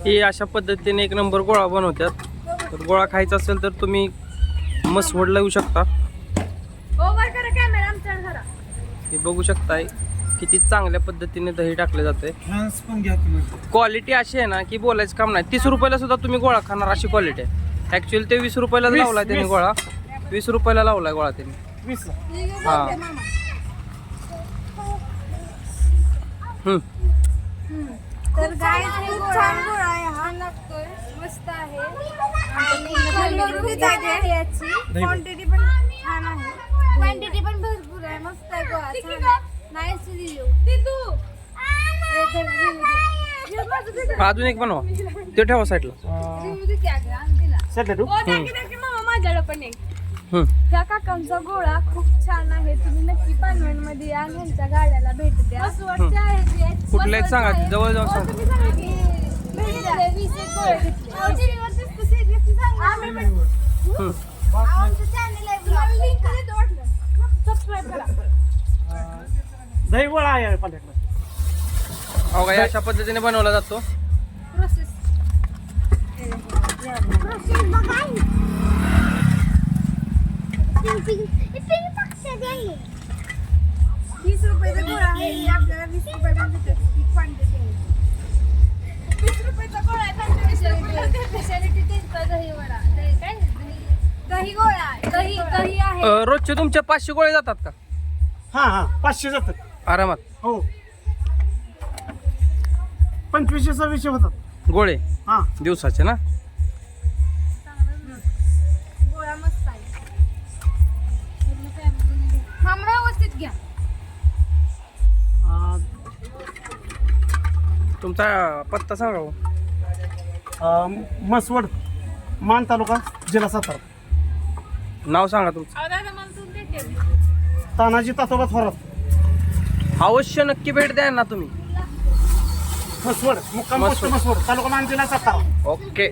हे अशा पद्धतीने एक नंबर गोळा बनवतात. तर गोळा खायचा असेल तर तुम्ही मसवडला येऊ शकता. हे बघू शकताय किती चांगल्या पद्धतीने दही टाकले जाते. क्वालिटी अशी आहे ना की बोलायचं काम नाही. 30 रुपयाला सुद्धा तुम्ही गोळा खाणार अशी क्वालिटी आहे. ऍक्च्युअली ते 20 रुपयाला लावलाय त्यांनी गोळा. 20 रुपयाला लावलाय गोळा त्यांनी. हा तर गाईस हे छान गोळा आहे हा. लागतोय मस्त आहे आणि याची क्वांटिटी पण छान आहे. क्वांटिटी पण भरपूर आहे. मस्त आहे गोळा. Nice review. अजून एक बनवा ते ठेवा साईडला. माझ्याकडे पण एक ह्या काकांचा गोळा खूप छान आहे. तुम्ही नक्की पानवण मध्ये या. ह्यांच्या गाड्याला भेट द्या. कुठलं एक सांगा जवळ जाऊ सांगा. दही गोळा आहे पाल्याकडे. अहो काय अशा पद्धतीने बनवला जातो. प्रोसेस 20 रुपयाचा गोळा आहे. हे आपल्याला 20 रुपयाला भेटत. ही क्वांटिटी आहे. 20 रुपयाचा गोळा आहे. स्पेशालिटी त्यांचा दही वडा. दही गोळा आहे. दही आहे. रोजचे तुमच्या 500 गोळे जातात का? हा 500 जातात आरामात. हो. 2500 होतात गोळे हा दिवसाचे ना. गोळा मस्त आहे. थांबरा व्यवस्थित घ्या. तुमचा पत्ता सांगा हो. मसवड मान तालुका जिल्हा सातारा. नाव सांगा तुमचं. तानाजी तातोबा थोरात. अवश्य नक्की भेट द्या ना तुम्ही. मसवड मुक्काम पोस्ट मसवड तालुका मान जिल्हा सातारा. ओके.